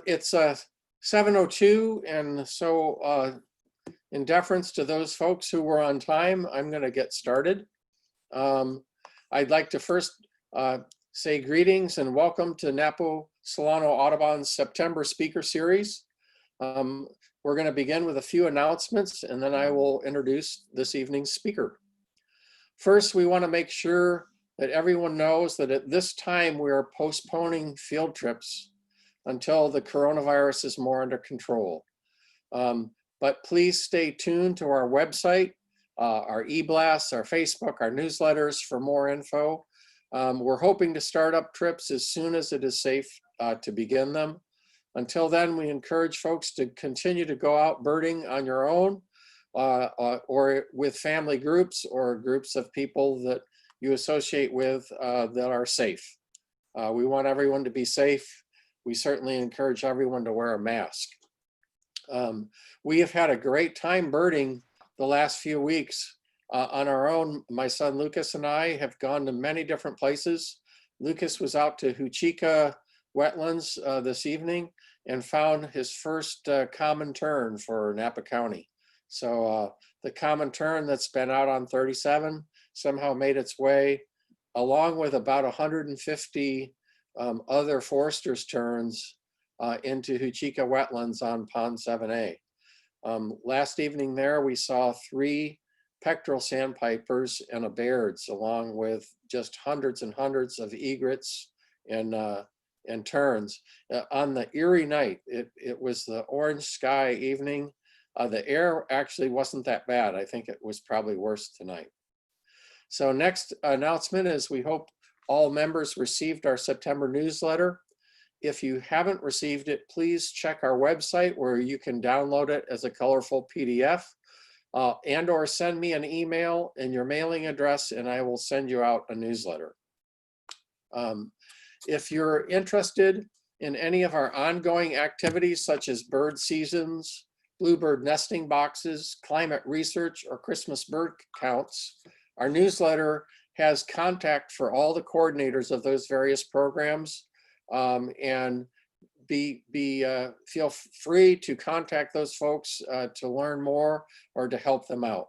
It's 7:02, and so in deference to those folks who were on time, I'm going to get started. I'd like to first say greetings and welcome to Napa Solano Audubon's September Speaker Series. We're going to begin with a few announcements, and then I will introduce this evening's speaker. First, we want to make sure that everyone knows that at this time we are postponing field trips until the coronavirus is more under control. But please stay tuned to our website, our e-blasts, our Facebook, our newsletters for more info. We're hoping to start up trips as soon as it is safe to begin them. Until then, we encourage folks to continue to go out birding on your own or with family groups or groups of people that you associate with that are safe. We want everyone to be safe. We certainly encourage everyone to wear a mask. We have had a great time birding the last few weeks on our own. My son Lucas and I have gone to many different places. Lucas was out to Huchica wetlands this evening and found his first common tern for Napa County. So the common tern that's been out on 37 somehow made its way, along with about 150 other Forster's terns into Huchica wetlands on Pond 7A. Last evening there, we saw 3 pectoral sandpipers and a Baird's, along with just hundreds and hundreds of egrets and terns. On the eerie night, it was the orange sky evening. The air actually wasn't that bad. I think it was probably worse tonight. So next announcement is we hope all members received our September newsletter. If you haven't received it, please check our website where you can download it as a colorful PDF and or send me an email and your mailing address and I will send you out a newsletter. If you're interested in any of our ongoing activities such as bird seasons, bluebird nesting boxes, climate research, or Christmas bird counts, our newsletter has contact for all the coordinators of those various programs, and feel free to contact those folks to learn more or to help them out.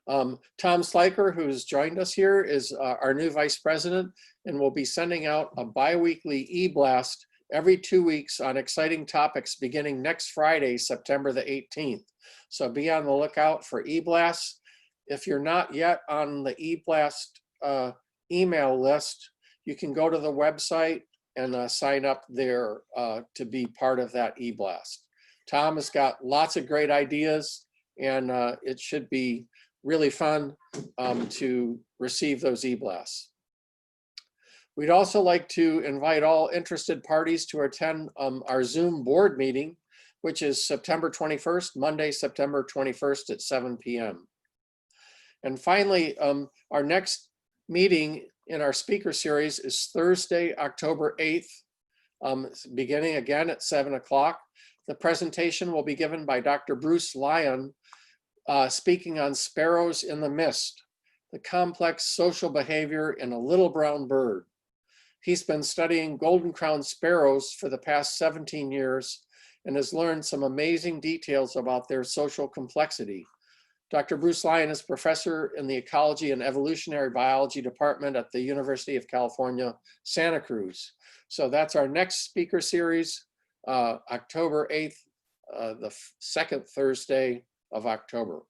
Tom Sliker, who's joined us here, is our new vice president and will be sending out a bi-weekly e-blast every 2 weeks on exciting topics beginning next Friday, September the 18th. So be on the lookout for e-blasts. If you're not yet on the e-blast email list, you can go to the website and sign up there to be part of that e-blast. Tom has got lots of great ideas and it should be really fun to receive those e-blasts. We'd also like to invite all interested parties to attend our Zoom board meeting, which is September 21st, Monday, September 21st at 7 p.m. And finally, our next meeting in our speaker series is Thursday, October 8th, beginning again at 7 o'clock. The presentation will be given by Dr. Bruce Lyon, speaking on sparrows in the mist, the complex social behavior in a little brown bird. He's been studying golden-crowned sparrows for the past 17 years and has learned some amazing details about their social complexity. Dr. Bruce Lyon is professor in the Ecology and Evolutionary Biology Department at the University of California, Santa Cruz. So that's our next speaker series, October 8th, the second Thursday of October.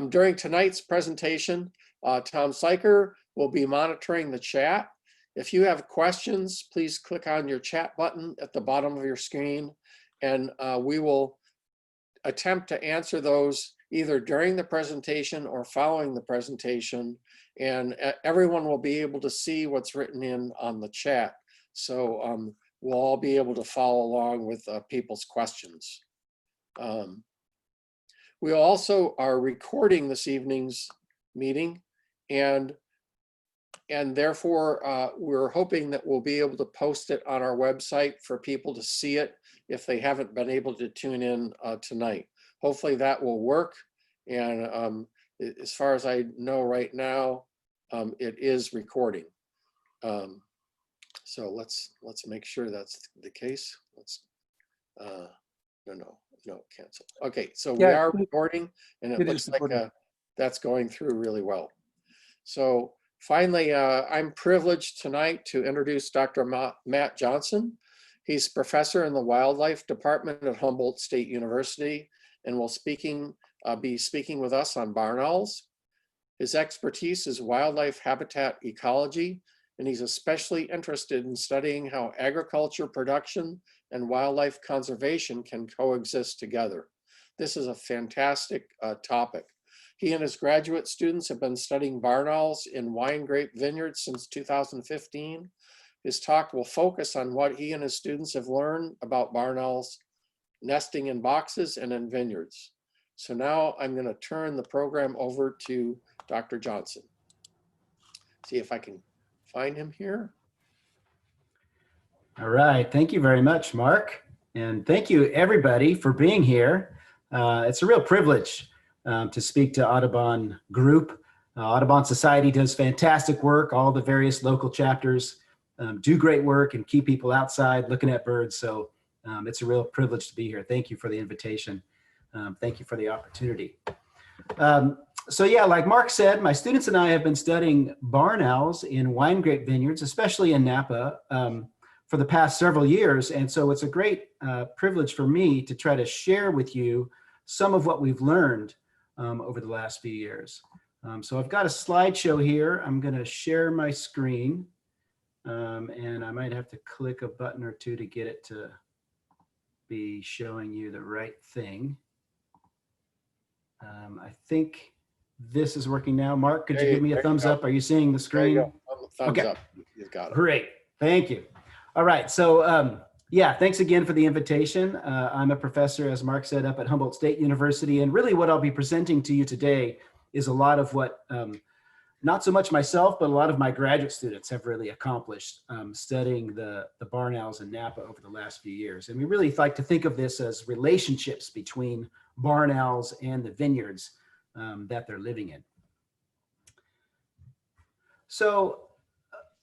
During tonight's presentation, Tom Sliker will be monitoring the chat. If you have questions, please click on your chat button at the bottom of your screen, and we will attempt to answer those either during the presentation or following the presentation, and everyone will be able to see what's written in on the chat. So we'll all be able to follow along with people's questions. We also are recording this evening's meeting, and therefore we're hoping that we'll be able to post it on our website for people to see it if they haven't been able to tune in tonight. Hopefully that will work. And as far as I know right now, it is recording. So let's make sure that's the case. Let's, no, cancel. Okay, so we Yeah, are recording, and it it looks is like recording. that's going through really well. So finally, I'm privileged tonight to introduce Dr. Matt Johnson. He's professor in the wildlife department at Humboldt State University and will be speaking with us on barn owls. His expertise is wildlife habitat ecology, and he's especially interested in studying how agriculture production and wildlife conservation can coexist together. This is a fantastic topic. He and his graduate students have been studying barn owls in wine-grape vineyards since 2015. His talk will focus on what he and his students have learned about barn owls nesting in boxes and in vineyards. So now I'm going to turn the program over to Dr. Johnson. See if I can find him here. All right, thank you very much, Mark. And thank you everybody for being here. It's a real privilege to speak to Audubon Group. Audubon Society does fantastic work. All the various local chapters do great work and keep people outside looking at birds. So it's a real privilege to be here. Thank you for the invitation. Thank you for the opportunity. So yeah, like Mark said, my students and I have been studying barn owls in wine grape vineyards, especially in Napa, for the past several years. And so it's a great privilege for me to try to share with you some of what we've learned over the last few years. So I've got a slideshow here. I'm going to share my screen, and I might have to click a button or two to get it to be showing you the right thing. I think this is working now. Mark, could you give me a thumbs up? Are you seeing the screen? There you go. Thumbs Okay. up. You've got it. Great. Thank you. All right. So yeah, thanks again for the invitation. I'm a professor, as Mark said, up at Humboldt State University. And really what I'll be presenting to you today is a lot of what, not so much myself, but a lot of my graduate students have really accomplished studying the barn owls in Napa over the last few years. And we really like to think of this as relationships between barn owls and the vineyards that they're living in. So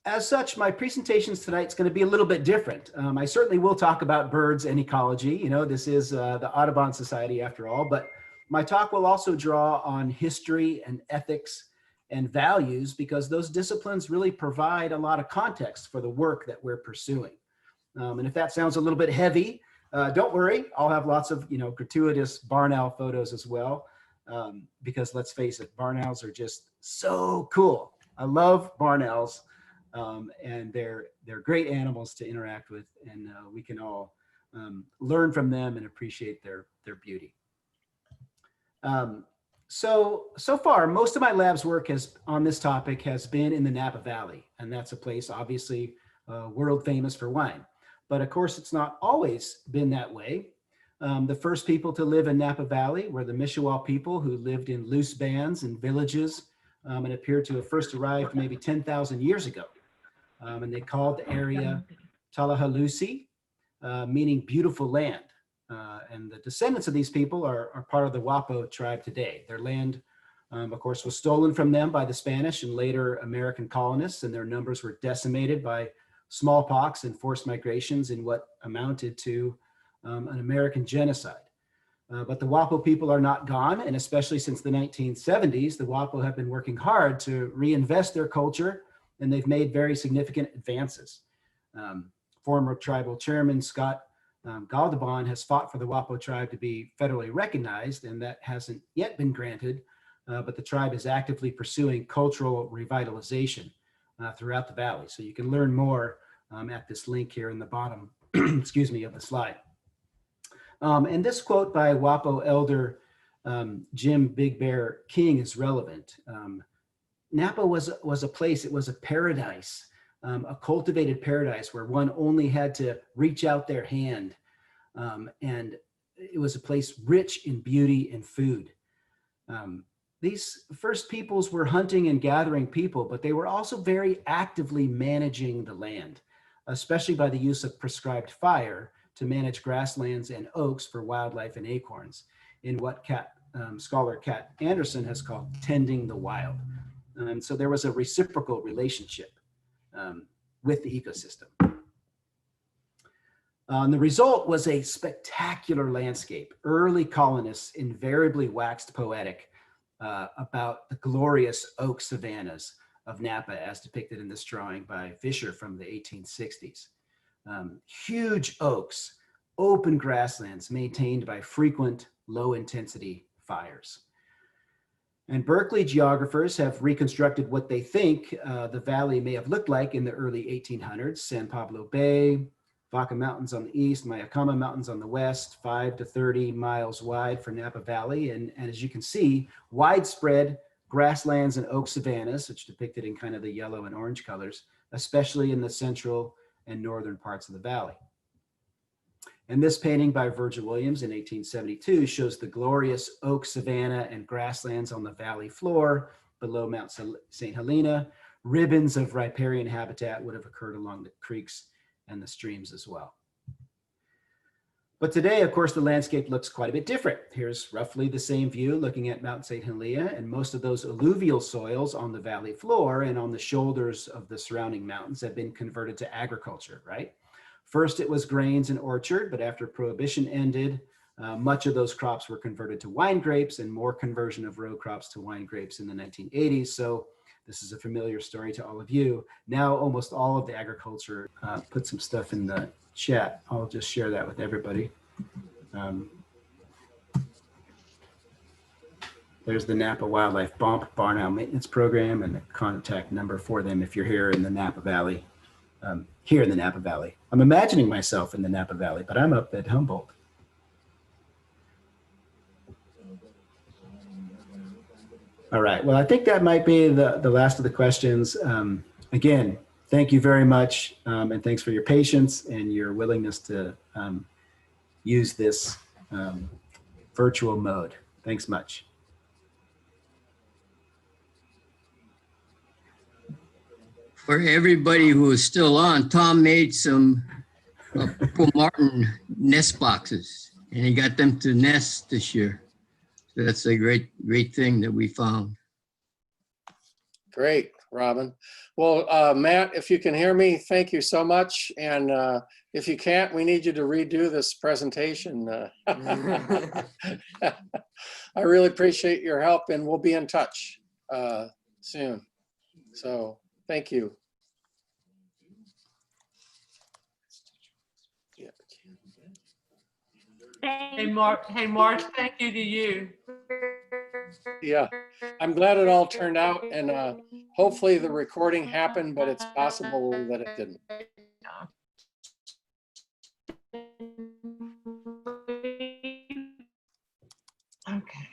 as such, my presentations tonight is going to be a little bit different. I certainly will talk about birds and ecology. You know, this is the Audubon Society after all, but my talk will also draw on history and ethics and values, because those disciplines really provide a lot of context for the work that we're pursuing. And if that sounds a little bit heavy, don't worry, I'll have lots of, you know, gratuitous barn owl photos as well, because let's face it, barn owls are just so cool. I love barn owls, and they're great animals to interact with, and we can all learn from them and appreciate their beauty. So far, most of my lab's work on this topic has been in the Napa Valley, and that's a place obviously world famous for wine. But of course, it's not always been that way. The first people to live in Napa Valley were the Mishawal people, who lived in loose bands and villages, and appeared to have first arrived maybe 10,000 years ago. And they called the area Tallahalusi, meaning beautiful land. And the descendants of these people are part of the Wapo tribe today. Their land, of course, was stolen from them by the Spanish and later American colonists, and their numbers were decimated by smallpox and forced migrations in what amounted to an American genocide. But the Wapo people are not gone, and especially since the 1970s, the Wapo have been working hard to reinvest their culture, and they've made very significant advances. Former tribal chairman Scott Galdabon has fought for the Wapo tribe to be federally recognized, and that hasn't yet been granted, but the tribe is actively pursuing cultural revitalization throughout the valley. So you can learn more at this link here in the bottom, excuse me, of the slide. And this quote by Wapo elder Jim Big Bear King is relevant. Napa was a place, it was a paradise, a cultivated paradise where one only had to reach out their hand. And it was a place rich in beauty and food. These first peoples were hunting and gathering people, but they were also very actively managing the land, especially by the use of prescribed fire to manage grasslands and oaks for wildlife and acorns, in what scholar Kat Anderson has called tending the wild. So there was a reciprocal relationship. with the ecosystem. The result was a spectacular landscape. Early colonists invariably waxed poetic about the glorious oak savannas of Napa as depicted in this drawing by Fisher from the 1860s. Huge oaks, open grasslands maintained by frequent low-intensity fires. And Berkeley geographers have reconstructed what they think the valley may have looked like in the early 1800s. San Pablo Bay, Vaca Mountains on the east, Mayacama Mountains on the west, 5 to 30 miles wide for Napa Valley. And as you can see, widespread grasslands and oak savannas, which depicted in kind of the yellow and orange colors, especially in the central and northern parts of the valley. And this painting by Virgil Williams in 1872 shows the glorious oak savanna and grasslands on the valley floor below Mount St. Helena. Ribbons of riparian habitat would have occurred along the creeks and the streams as well. But today, of course, the landscape looks quite a bit different. Here's roughly the same view looking at Mount St. Helena, and most of those alluvial soils on the valley floor and on the shoulders of the surrounding mountains have been converted to agriculture, right? First, it was grains and orchard, but after Prohibition ended, much of those crops were converted to wine grapes, and more conversion of row crops to wine grapes in the 1980s. So this is a familiar story to all of you. Now, almost all of the agriculture, put some stuff in the chat. I'll just share that with everybody. There's the Napa Wildlife Bump Barn Owl Maintenance Program and the contact number for them if you're here in the Napa Valley. Here in the Napa Valley. I'm imagining myself in the Napa Valley, but I'm up at Humboldt. All right, well, I think that might be the last of the questions. Again, thank you very much, and thanks for your patience and your willingness to use this virtual mode. Thanks much. For everybody who is still on, Tom made some Purple Martin nest boxes, and he got them to nest this year. So that's a great thing that we found. Great, Robin. Well, Matt, if you can hear me, thank you so much. And if you can't, we need you to redo this presentation. I really appreciate your help, and we'll be in touch soon. So thank you. Hey, Mark, thank you to you. Yeah, I'm glad it all turned out, and hopefully the recording happened, but it's possible that it didn't. Okay.